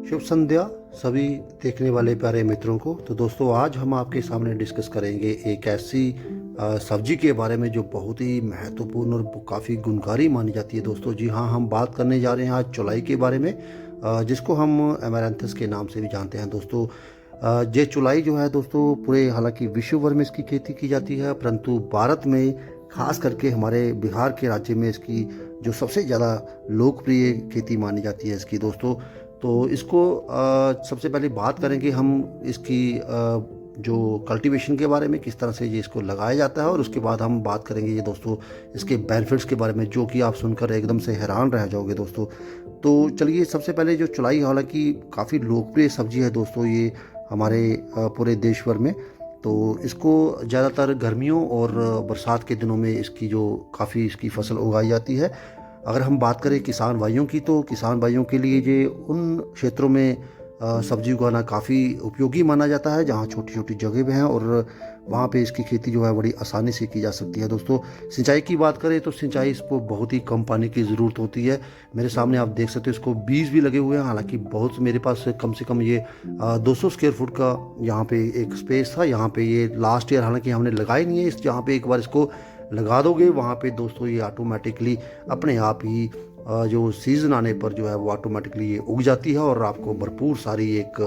शुभ संध्या सभी देखने वाले प्यारे मित्रों को। तो दोस्तों, आज हम आपके सामने डिस्कस करेंगे एक ऐसी सब्जी के बारे में जो बहुत ही महत्वपूर्ण और काफ़ी गुणकारी मानी जाती है। दोस्तों जी हाँ, हम बात करने जा रहे हैं आज चौलाई के बारे में, जिसको हम एमेरैंथस के नाम से भी जानते हैं। दोस्तों ये चौलाई जो है दोस्तों, पूरे हालांकि विश्व भर में इसकी खेती की जाती है, परंतु भारत में खास करके हमारे बिहार के राज्य में इसकी जो सबसे ज़्यादा लोकप्रिय खेती मानी जाती है इसकी। दोस्तों तो इसको सबसे पहले बात करेंगे हम इसकी जो कल्टीवेशन के बारे में, किस तरह से ये इसको लगाया जाता है, और उसके बाद हम बात करेंगे ये दोस्तों इसके बेनिफिट्स के बारे में, जो कि आप सुनकर एकदम से हैरान रह जाओगे दोस्तों। तो चलिए, सबसे पहले जो चौलाई हालांकि काफ़ी लोकप्रिय सब्जी है दोस्तों ये हमारे पूरे देश भर में। तो इसको ज़्यादातर गर्मियों और बरसात के दिनों में इसकी जो काफ़ी इसकी फसल उगाई जाती है। अगर हम बात करें किसान भाइयों की, तो किसान भाइयों के लिए ये उन क्षेत्रों में सब्जी उगाना काफ़ी उपयोगी माना जाता है जहाँ छोटी छोटी जगह पे हैं, और वहाँ पे इसकी खेती जो है बड़ी आसानी से की जा सकती है। दोस्तों सिंचाई की बात करें तो सिंचाई इसको बहुत ही कम पानी की ज़रूरत होती है। मेरे सामने आप देख सकते हो इसको बीज भी लगे हुए हैं। हालांकि बहुत मेरे पास कम से कम ये 200 स्क्वायर फुट का यहाँ पे एक स्पेस था। यहाँ पे ये लास्ट ईयर हालांकि हमने लगाई नहीं है इस, जहाँ पे एक बार इसको लगा दोगे वहाँ पे दोस्तों ये ऑटोमेटिकली अपने आप ही जो सीज़न आने पर जो है वो ऑटोमेटिकली ये उग जाती है और आपको भरपूर सारी एक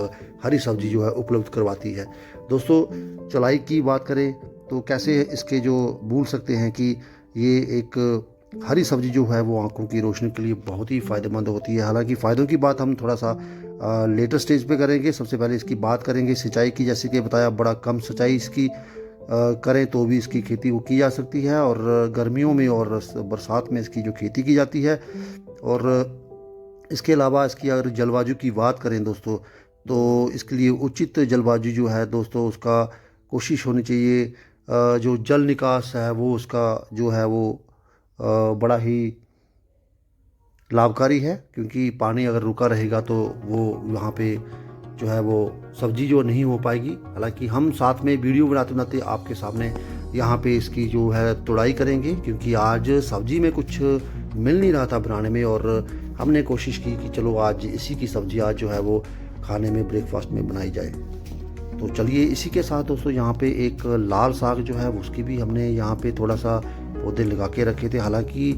हरी सब्जी जो है उपलब्ध करवाती है। दोस्तों चौलाई की बात करें तो कैसे इसके जो बोल सकते हैं कि ये एक हरी सब्जी जो है वो आंखों की रोशनी के लिए बहुत ही फ़ायदेमंद होती है। हालांकि फ़ायदों की बात हम थोड़ा सा लेटर स्टेज पे करेंगे। सबसे पहले इसकी बात करेंगे सिंचाई की। जैसे कि बताया, बड़ा कम सिंचाई इसकी करें तो भी इसकी खेती वो की जा सकती है, और गर्मियों में और बरसात में इसकी जो खेती की जाती है। और इसके अलावा इसकी अगर जलवायु की बात करें दोस्तों, तो इसके लिए उचित जलवायु जो है दोस्तों उसका कोशिश होनी चाहिए। जो जल निकास है वो उसका जो है वो बड़ा ही लाभकारी है, क्योंकि पानी अगर रुका रहेगा तो वो वहाँ पे जो है वो सब्जी जो नहीं हो पाएगी। हालांकि हम साथ में वीडियो बनाते बनाते आपके सामने यहाँ पे इसकी जो है तुड़ाई करेंगे, क्योंकि आज सब्जी में कुछ मिल नहीं रहा था बनाने में, और हमने कोशिश की कि चलो आज इसी की सब्जी आज जो है वो खाने में ब्रेकफास्ट में बनाई जाए। तो चलिए, इसी के साथ दोस्तों यहाँ पे एक लाल साग जो है उसकी भी हमने यहाँ पे थोड़ा सा पौधे लगा के रखे थे। हालांकि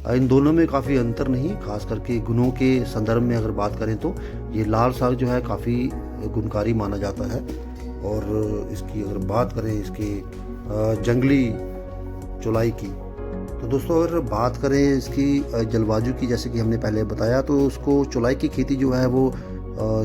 इन दोनों में काफ़ी अंतर नहीं, खास करके गुणों के संदर्भ में अगर बात करें तो ये लाल साग जो है काफ़ी गुणकारी माना जाता है। और इसकी अगर बात करें इसके जंगली चौलाई की, तो दोस्तों अगर बात करें इसकी जलवायु की, जैसे कि हमने पहले बताया, तो उसको चौलाई की खेती जो है वो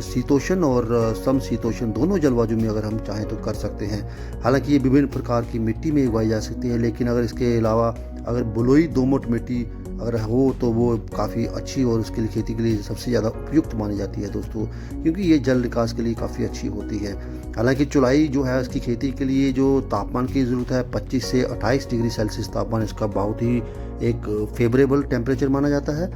शीतोष्ण और समशीतोष्ण दोनों जलवायु में अगर हम चाहें तो कर सकते हैं। हालांकि ये विभिन्न प्रकार की मिट्टी में उगाई जा सकती है, लेकिन अगर इसके अलावा अगर बलुई दोमट मिट्टी अगर हो तो वो काफ़ी अच्छी और उसके लिए खेती के लिए सबसे ज़्यादा उपयुक्त मानी जाती है दोस्तों, क्योंकि ये जल निकास के लिए काफ़ी अच्छी होती है। हालांकि चौलाई जो है इसकी खेती के लिए जो तापमान की ज़रूरत है 25 से 28 डिग्री सेल्सियस तापमान इसका बहुत ही एक फेवरेबल टेम्परेचर माना जाता है।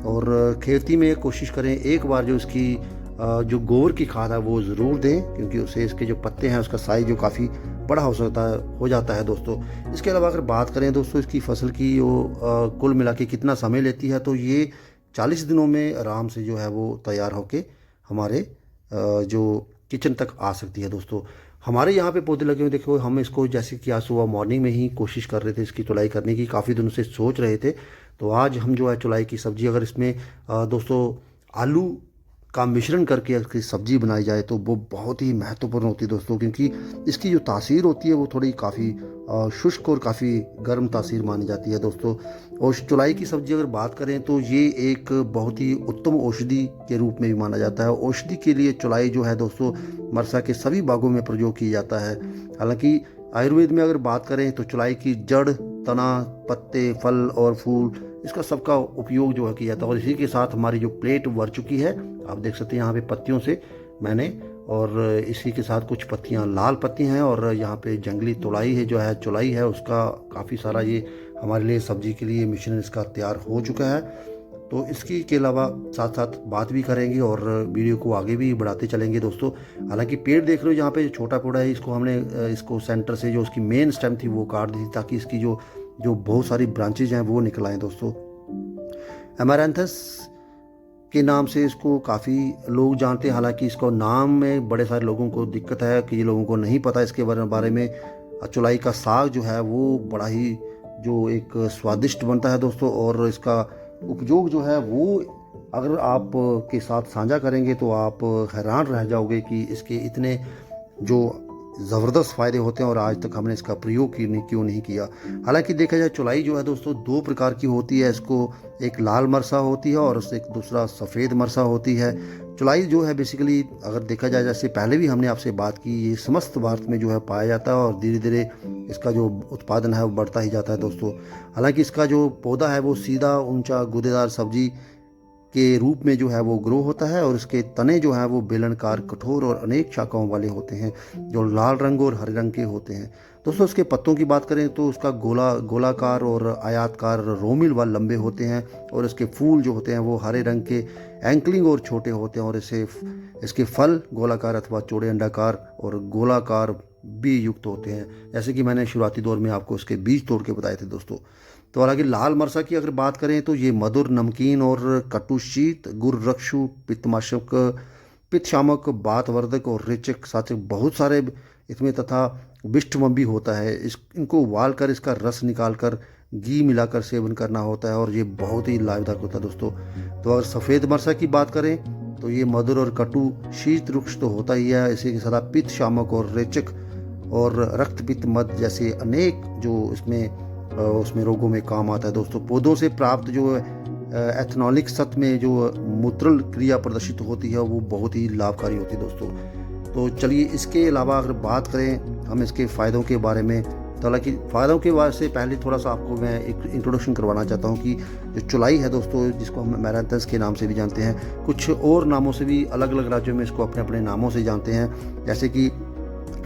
और खेती में कोशिश करें एक बार जो इसकी जो गोबर की खाद है वो ज़रूर दें, क्योंकि उससे इसके जो पत्ते हैं उसका साइज जो काफ़ी बड़ा हो जाता है दोस्तों। इसके अलावा अगर बात करें दोस्तों इसकी फसल की वो कुल मिला के कितना समय लेती है, तो ये 40 दिनों में आराम से जो है वो तैयार होके हमारे जो किचन तक आ सकती है दोस्तों। हमारे यहाँ पे पौधे लगे हुए देखो, हम इसको जैसे कि आज सुबह मॉर्निंग में ही कोशिश कर रहे थे इसकी चौलाई करने की, काफ़ी दिनों से सोच रहे थे। तो आज हम जो है चौलाई की सब्ज़ी, अगर इसमें दोस्तों आलू का मिश्रण करके इसकी सब्जी बनाई जाए तो वो बहुत ही महत्वपूर्ण होती है दोस्तों, क्योंकि इसकी जो तासीर होती है वो थोड़ी काफ़ी शुष्क और काफ़ी गर्म तासीर मानी जाती है दोस्तों। और चौलाई की सब्जी अगर बात करें तो ये एक बहुत ही उत्तम औषधि के रूप में भी माना जाता है। औषधि के लिए चौलाई जो है दोस्तों मरसा के सभी भागों में प्रयोग किया जाता है। हालांकि आयुर्वेद में अगर बात करें तो चौलाई की जड़, तना, पत्ते, फल और फूल, इसका सबका उपयोग जो है किया जाता है। और इसी के साथ हमारी जो प्लेट भर चुकी है, आप देख सकते हैं यहाँ पे पत्तियों से मैंने, और इसी के साथ कुछ पत्तियाँ लाल पत्ती हैं, और यहाँ पे जंगली तोलाई है जो है चौलाई है उसका काफ़ी सारा ये हमारे लिए सब्जी के लिए मिश्रण इसका तैयार हो चुका है। तो इसकी के अलावा साथ साथ बात भी करेंगे और वीडियो को आगे भी बढ़ाते चलेंगे दोस्तों। हालांकि पेड़ देख रहे हो यहाँ पे छोटा पौधा है, इसको हमने इसको सेंटर से जो उसकी मेन स्टेम थी वो काट दी थी, ताकि इसकी जो बहुत सारी ब्रांचेज हैं वो निकल आएँ दोस्तों। एमारैंथस के नाम से इसको काफ़ी लोग जानते हैं। हालांकि इसको नाम में बड़े सारे लोगों को दिक्कत है कि ये लोगों को नहीं पता इसके बारे में। चौलाई का साग जो है वो बड़ा ही जो एक स्वादिष्ट बनता है दोस्तों, और इसका उपयोग जो है वो अगर आप के साथ साझा करेंगे तो आप हैरान रह जाओगे कि इसके इतने जो ज़बरदस्त फ़ायदे होते हैं और आज तक हमने इसका प्रयोग क्यों नहीं किया। हालांकि देखा जाए चौलाई जो है दोस्तों 2 प्रकार की होती है। इसको एक लाल मरसा होती है और उससे एक दूसरा सफ़ेद मरसा होती है। चौलाई जो है बेसिकली अगर देखा जाए, जैसे पहले भी हमने आपसे बात की, ये समस्त भारत में जो है पाया जाता है और धीरे धीरे इसका जो उत्पादन है वो बढ़ता ही जाता है दोस्तों। हालांकि इसका जो पौधा है वो सीधा ऊंचा गूदेदार सब्जी के रूप में जो है वो ग्रो होता है, और इसके तने जो हैं वो बेलनकार, कठोर और अनेक शाखाओं वाले होते हैं जो लाल रंग और हरे रंग के होते हैं दोस्तों। इसके पत्तों की बात करें तो उसका गोलाकार और आयताकार रोमिल व लंबे होते हैं, और इसके फूल जो होते हैं वो हरे रंग के एंकलिंग और छोटे होते हैं, और इसके फल गोलाकार अथवा चौड़े अंडाकार और गोलाकार भी युक्त होते हैं, जैसे कि मैंने शुरुआती दौर में आपको इसके बीज तोड़ के बताए थे दोस्तों। तो हालांकि लाल मरसा की अगर बात करें तो ये मधुर, नमकीन और कटुशीत, गुर्रक्षु, पित्तमाशक, पित्तशामक, बातवर्धक और रेचक साथ बहुत सारे इसमें तथा विष्ठम भी होता है। इनको उबाल कर इसका रस निकाल कर घी मिलाकर सेवन करना होता है, और ये बहुत ही लाभदायक होता है दोस्तों। तो अगर सफ़ेद मरसा की बात करें तो ये मधुर और कटु शीत रुक्ष तो होता ही है, इसी के साथ पित्त शामक और रेचक और रक्त पित्त मद जैसे अनेक जो उसमें रोगों में काम आता है दोस्तों। पौधों से प्राप्त जो एथनॉलिक सत्व में जो मूत्रल क्रिया प्रदर्शित होती है वो बहुत ही लाभकारी होती है दोस्तों। तो चलिए इसके अलावा अगर बात करें हम इसके फ़ायदों के बारे में, तो हालांकि फ़ायदों के बारे से पहले थोड़ा सा आपको मैं एक इंट्रोडक्शन करवाना चाहता हूँ कि जो चौलाई है दोस्तों, जिसको हम मैरांथस के नाम से भी जानते हैं, कुछ और नामों से भी अलग अलग राज्यों में इसको अपने अपने नामों से जानते हैं। जैसे कि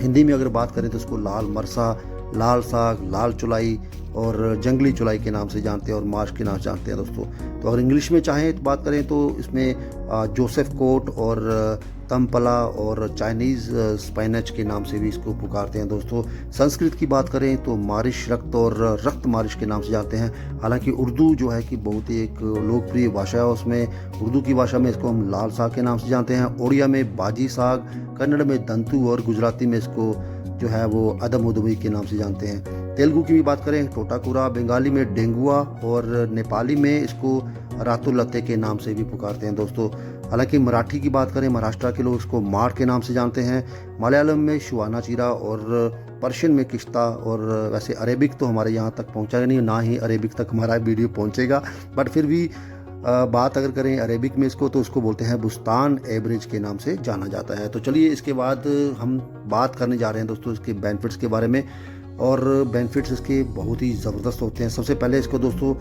हिंदी में अगर बात करें तो इसको लाल मरसा, लाल साग, लाल चौलाई और जंगली चौलाई के नाम से जानते हैं, और मार्श के नाम से जानते हैं दोस्तों। तो अगर इंग्लिश में चाहें तो बात करें तो इसमें जोसेफ कोट और तमपला और चाइनीज़ स्पाइनच के नाम से भी इसको पुकारते हैं दोस्तों। संस्कृत की बात करें तो मारिश रक्त और रक्त मारिश के नाम से जानते हैं। हालांकि उर्दू जो है कि बहुत ही एक लोकप्रिय भाषा है, उसमें उर्दू की भाषा में इसको हम लाल साग के नाम से जानते हैं, ओडिया में बाजी साग, कन्नड़ में दंतु और गुजराती में इसको जो है वो अदम उदमी के नाम से जानते हैं। तेलुगु की भी बात करें टोटाकुरा, बंगाली में डेंगुआ और नेपाली में इसको रातुलते के नाम से भी पुकारते हैं दोस्तों। हालांकि मराठी की बात करें, महाराष्ट्र के लोग इसको मार के नाम से जानते हैं, मलयालम में शुआना चीरा और पर्शियन में किश्ता, और वैसे अरेबिक तो हमारे यहाँ तक पहुँचा नहीं, ना ही अरेबिक तक हमारा वीडियो पहुँचेगा, बट फिर भी बात अगर करें अरेबिक में इसको तो उसको बोलते हैं बुस्तान एवरेज के नाम से जाना जाता है। तो चलिए इसके बाद हम बात करने जा रहे हैं दोस्तों इसके बेनिफिट्स के बारे में, और बेनिफिट्स इसके बहुत ही ज़बरदस्त होते हैं। सबसे पहले इसको दोस्तों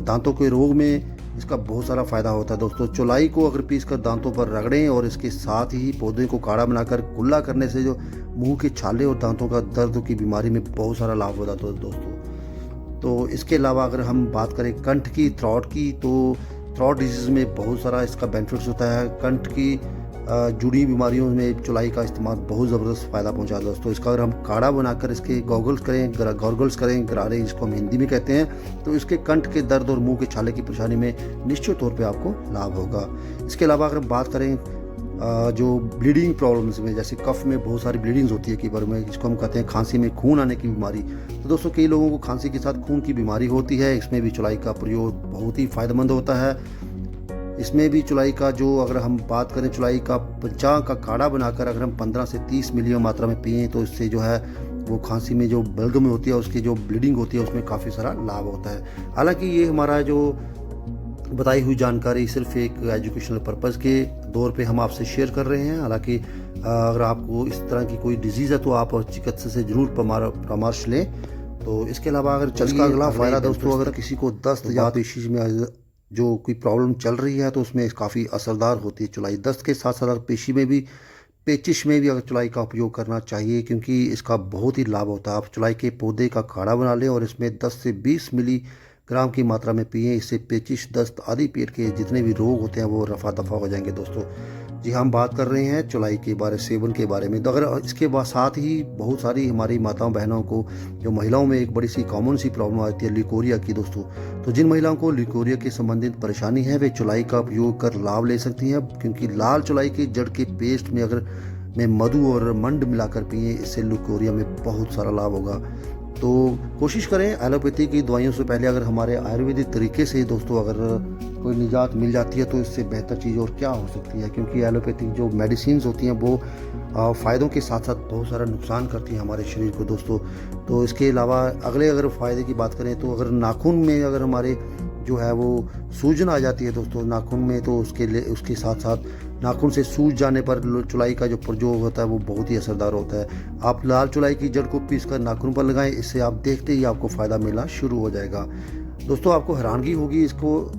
दांतों के रोग में इसका बहुत सारा फ़ायदा होता है दोस्तों। चौलाई को अगर पीस कर दांतों पर रगड़ें और इसके साथ ही पौधे को काढ़ा बनाकर कुल्ला करने से जो मुंह के छाले और दांतों का दर्द की बीमारी में बहुत सारा लाभ होता है दोस्तों। तो इसके अलावा अगर हम बात करें कंठ की, थ्रॉट की, तो थ्रॉट डिजीज़ में बहुत सारा इसका बेनिफिट्स होता है। कंठ की जुड़ी बीमारियों में चौलाई का इस्तेमाल बहुत ज़बरदस्त फ़ायदा पहुंचाता है दोस्तों। इसका अगर हम काढ़ा बनाकर इसके गॉगल्स करें, गरारे जिसको हम हिंदी में कहते हैं, तो इसके कंठ के दर्द और मुंह के छाले की परेशानी में निश्चित तौर पे आपको लाभ होगा। इसके अलावा अगर हम बात करें जो ब्लीडिंग प्रॉब्लम्स में, जैसे कफ में बहुत सारी ब्लीडिंग्स होती है कई बार में, जिसको हम कहते हैं खांसी में खून आने की बीमारी, तो दोस्तों कई लोगों को खांसी के साथ खून की बीमारी होती है, इसमें भी चौलाई का प्रयोग बहुत ही फ़ायदेमंद होता है। इसमें भी चौलाई का जो अगर हम बात करें चौलाई का पंचांग का काढ़ा बनाकर अगर हम 15 से 30 मिली मात्रा में पिएँ तो इससे जो है वो खांसी में जो बलगम होती है, उसकी जो ब्लीडिंग होती है, उसमें काफ़ी सारा लाभ होता है। हालांकि ये हमारा जो बताई हुई जानकारी सिर्फ एक एजुकेशनल पर्पज़ के दौर पे हम आपसे शेयर कर रहे हैं। हालांकि अगर आपको इस तरह की कोई डिजीज़ है तो आप चिकित्सक से ज़रूर परामर्श लें। तो इसके अलावा अगर इसका अगला फ़ायदा दोस्तों, अगर किसी को दस्त या पेशी में जो कोई प्रॉब्लम चल रही है तो उसमें काफ़ी असरदार होती है चौलाई। दस्त के साथ साथ पेशी में भी, पेचिश में भी अगर चौलाई का उपयोग करना चाहिए, क्योंकि इसका बहुत ही लाभ होता है। आप चौलाई के पौधे का काढ़ा बना लें और इसमें 10 से 20 मिलीग्राम की मात्रा में पिएं। इससे पेचिश, दस्त आदि पेट के जितने भी रोग होते हैं वो रफा दफा हो जाएंगे दोस्तों। जी, हम बात कर रहे हैं चौलाई के बारे सेवन के बारे में। तो अगर इसके बाद साथ ही बहुत सारी हमारी माताओं बहनों को, जो महिलाओं में एक बड़ी सी कॉमन सी प्रॉब्लम आती है लिकोरिया की दोस्तों। तो जिन महिलाओं को लिकोरिया के संबंधित परेशानी है वे चौलाई का उपयोग कर लाभ ले सकती हैं, क्योंकि लाल चौलाई के जड़ के पेस्ट में अगर मधु और मंड मिलाकर पिए, इससे लिकोरिया में बहुत सारा लाभ होगा। तो कोशिश करें एलोपैथी की दवाइयों से पहले अगर हमारे आयुर्वेदिक तरीके से दोस्तों अगर कोई निजात मिल जाती है तो इससे बेहतर चीज़ और क्या हो सकती है, क्योंकि एलोपैथिक जो मेडिसिन होती हैं वो फ़ायदों के साथ साथ बहुत सारा नुकसान करती हैं हमारे शरीर को दोस्तों। तो इसके अलावा अगर फ़ायदे की बात करें तो अगर नाखून में अगर हमारे जो है वो सूजन आ जाती है दोस्तों नाखून में, तो उसके साथ साथ नाखून से सूज जाने पर चौलाई का जो प्रयोग होता है वो बहुत ही असरदार होता है। आप लाल चौलाई की जड़ को पीसकर नाखून पर लगाएं, इससे आप देखते ही आपको फ़ायदा मिलना शुरू हो जाएगा। दोस्तों आपको हैरानगी होगी इसको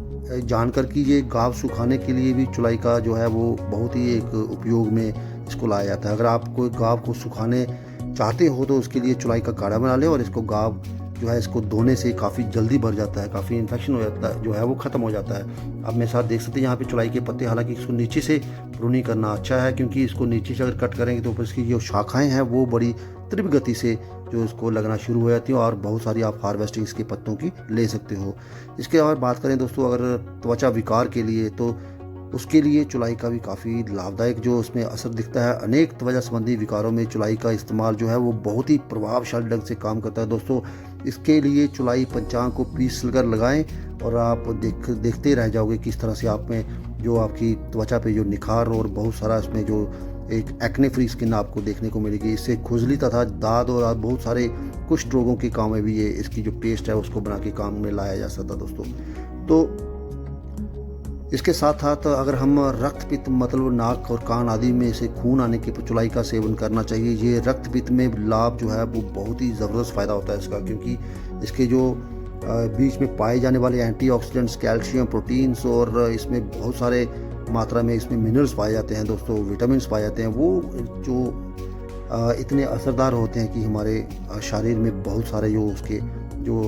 जानकर कि ये गाव सुखाने के लिए भी चौलाई का जो है वो बहुत ही एक उपयोग में इसको लाया जाता है। अगर आप कोई गाव को सुखाने चाहते हो तो उसके लिए चौलाई का काढ़ा बना लें और इसको गाव जो है इसको धोने से काफ़ी जल्दी भर जाता है, काफ़ी इन्फेक्शन हो जाता है जो है वो ख़त्म हो जाता है। आप मेरे साथ देख सकते हैं यहाँ पे चौलाई के पत्ते, हालांकि इसको नीचे से प्रूनिंग करना अच्छा है, क्योंकि इसको नीचे से अगर कट करेंगे तो ऊपर इसकी जो शाखाएं हैं वो बड़ी तीव्र गति से जो इसको लगना शुरू हो जाती है और बहुत सारी आप हार्वेस्टिंग इसके पत्तों की ले सकते हो। इसके अलावा बात करें दोस्तों अगर त्वचा विकार के लिए, तो उसके लिए चौलाई का भी काफ़ी लाभदायक जो उसमें असर दिखता है। अनेक त्वचा संबंधी विकारों में चौलाई का इस्तेमाल जो है वो बहुत ही प्रभावशाली ढंग से काम करता है दोस्तों। इसके लिए चौलाई पंचांग को पीस कर लगाएं और आप देखते रह जाओगे किस तरह से आप में जो आपकी त्वचा पे जो निखार और बहुत सारा इसमें जो एक एक्ने फ्री स्किन आपको देखने को मिलेगी। इससे खुजली तथा दाद और बहुत सारे कुष्ठ रोगों के काम में भी ये इसकी जो पेस्ट है उसको बना के काम में लाया जा सकता है दोस्तों। तो इसके साथ साथ अगर हम रक्त पित्त मतलब नाक और कान आदि में से खून आने के चौलाई का सेवन करना चाहिए। ये रक्त पित्त में लाभ जो है वो बहुत ही ज़बरदस्त फ़ायदा होता है इसका, क्योंकि इसके जो बीच में पाए जाने वाले एंटीऑक्सीडेंट्स, कैल्शियम, प्रोटीन्स और इसमें बहुत सारे मात्रा में इसमें मिनरल्स पाए जाते हैं दोस्तों, विटामिन पाए जाते हैं, वो जो इतने असरदार होते हैं कि हमारे शरीर में बहुत सारे जो उसके जो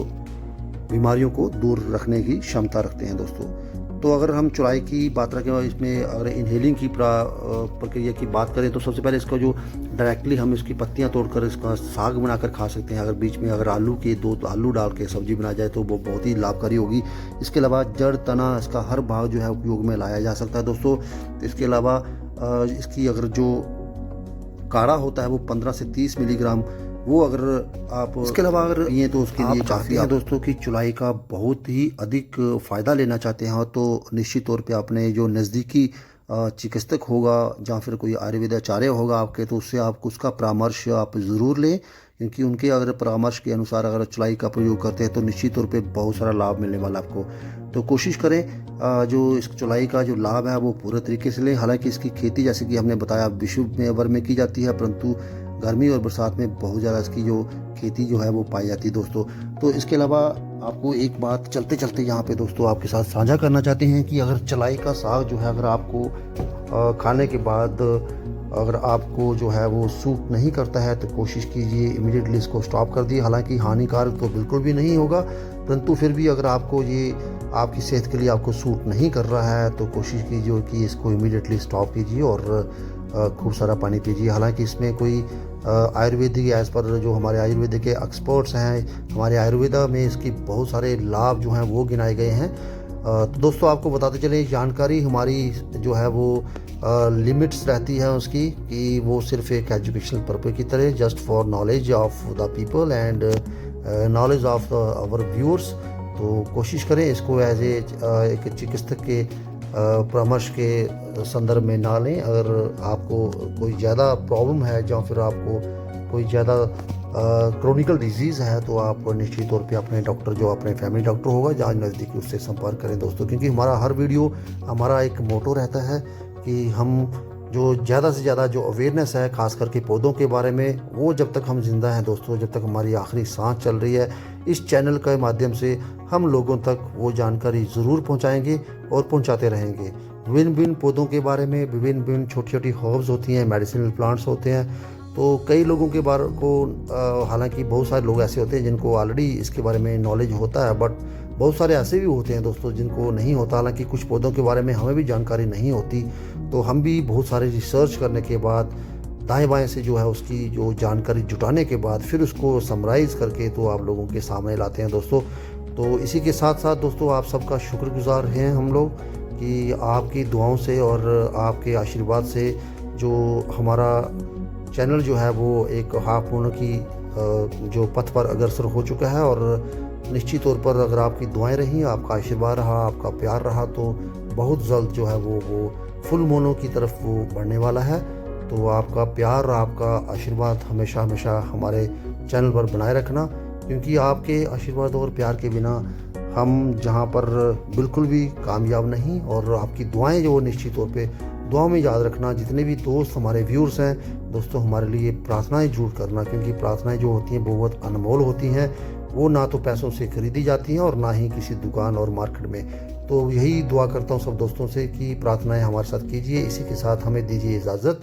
बीमारियों को दूर रखने की क्षमता रखते हैं दोस्तों। तो अगर हम चौलाई की बात रखें, इसमें अगर इनहेलिंग की प्रक्रिया की बात करें तो सबसे पहले इसका जो डायरेक्टली हम इसकी पत्तियां तोड़कर इसका साग बनाकर खा सकते हैं। अगर बीच में अगर आलू डाल के सब्जी बना जाए तो वो बहुत ही लाभकारी होगी। इसके अलावा जड़ तना इसका हर भाग जो है उपयोग में लाया जा सकता है दोस्तों। इसके अलावा इसकी अगर जो काढ़ा होता है वो 15 से 30 मिलीग्राम वो अगर आप इसके अलावा अगर ये तो उसके लिए काफ़ी है दोस्तों कि चौलाई का बहुत ही अधिक फ़ायदा लेना चाहते हैं तो निश्चित तौर पे आपने जो नज़दीकी चिकित्सक होगा या फिर कोई आयुर्वेदाचार्य होगा आपके, तो उससे आप उसका परामर्श आप ज़रूर लें, क्योंकि उनके अगर परामर्श के अनुसार अगर चौलाई का प्रयोग करते हैं तो निश्चित तौर पे बहुत सारा लाभ मिलने वाला आपको। तो कोशिश करें जो इस चौलाई का जो लाभ है वो पूरे तरीके से लें। हालांकि इसकी खेती जैसे कि हमने बताया विश्व भर में की जाती है, परंतु गर्मी और बरसात में बहुत ज़्यादा इसकी जो खेती जो है वो पाई जाती है दोस्तों। तो इसके अलावा आपको एक बात चलते चलते यहाँ पे दोस्तों आपके साथ साझा करना चाहते हैं कि अगर चौलाई का साग जो है अगर आपको खाने के बाद अगर आपको जो है वो सूट नहीं करता है तो कोशिश कीजिए इमीडिएटली इसको स्टॉप कर दिए। हालांकि हानिकारक तो बिल्कुल भी नहीं होगा, परंतु फिर भी अगर आपको ये आपकी सेहत के लिए आपको सूट नहीं कर रहा है तो कोशिश कीजिए कि इसको इमीडिएटली स्टॉप कीजिए और खूब सारा पानी पीजिए। हालांकि इसमें कोई आयुर्वेदिक एज़ पर जो हमारे आयुर्वेदिक के एक्सपर्ट्स हैं, हमारे आयुर्वेदा में इसकी बहुत सारे लाभ जो हैं वो गिनाए गए हैं। तो दोस्तों आपको बताते चलें जानकारी हमारी जो है वो लिमिट्स रहती है उसकी, कि वो सिर्फ एक एजुकेशनल पर्पज की तरह just for knowledge of the people and knowledge of our viewers. तो कोशिश करें इसको एज एक चिकित्सक के परामर्श के संदर्भ में ना लें। अगर आपको कोई ज़्यादा प्रॉब्लम है या फिर आपको कोई ज़्यादा क्रोनिकल डिजीज़ है तो आप निश्चित तौर पे अपने डॉक्टर जो अपने फैमिली डॉक्टर होगा जहाँ नज़दीकी उससे संपर्क करें दोस्तों, क्योंकि हमारा हर वीडियो हमारा एक मोटो रहता है कि हम जो ज़्यादा से ज़्यादा जो अवेयरनेस है खास करके पौधों के बारे में, वो जब तक हम जिंदा हैं दोस्तों, जब तक हमारी आखिरी सांस चल रही है, इस चैनल के माध्यम से हम लोगों तक वो जानकारी ज़रूर पहुंचाएंगे और पहुंचाते रहेंगे। विभिन्न विभिन्न पौधों के बारे में, विभिन्न विभिन्न छोटी छोटी हर्ब्स होती हैं, मेडिसिनल प्लांट्स होते हैं। तो कई लोगों के बारे को हालांकि बहुत सारे लोग ऐसे होते हैं जिनको ऑलरेडी इसके बारे में नॉलेज होता है, बट बहुत सारे ऐसे भी होते हैं दोस्तों जिनको नहीं होता। हालांकि कुछ पौधों के बारे में हमें भी जानकारी नहीं होती, तो हम भी बहुत सारे रिसर्च करने के बाद दाएं बाएं से जो है उसकी जो जानकारी जुटाने के बाद फिर उसको समराइज़ करके तो आप लोगों के सामने लाते हैं दोस्तों। तो इसी के साथ साथ दोस्तों आप सबका शुक्रगुजार हैं हम लोग कि आपकी दुआओं से और आपके आशीर्वाद से जो हमारा चैनल जो है वो एक हाफ पूर्ण की जो पथ पर अग्रसर हो चुका है। और निश्चित तौर पर अगर आपकी दुआएं रहीं, आपका आशीर्वाद रहा, आपका प्यार रहा तो बहुत जल्द जो है वो फुल मोनो की तरफ वो बढ़ने वाला है। तो आपका प्यार, आपका आशीर्वाद हमेशा हमेशा हमारे चैनल पर बनाए रखना, क्योंकि आपके आशीर्वाद और प्यार के बिना हम जहां पर बिल्कुल भी कामयाब नहीं। और आपकी दुआएं जो निश्चित तौर पे दुआओं में याद रखना। जितने भी दोस्त हमारे व्यूअर्स हैं दोस्तों, हमारे लिए प्रार्थनाएं जरूर करना, क्योंकि प्रार्थनाएं जो होती हैं बहुत अनमोल होती हैं। वो ना तो पैसों से खरीदी जाती हैं और ना ही किसी दुकान और मार्केट में। तो यही दुआ करता हूँ सब दोस्तों से कि प्रार्थनाएं हमारे साथ कीजिए। इसी के साथ हमें दीजिए इजाज़त।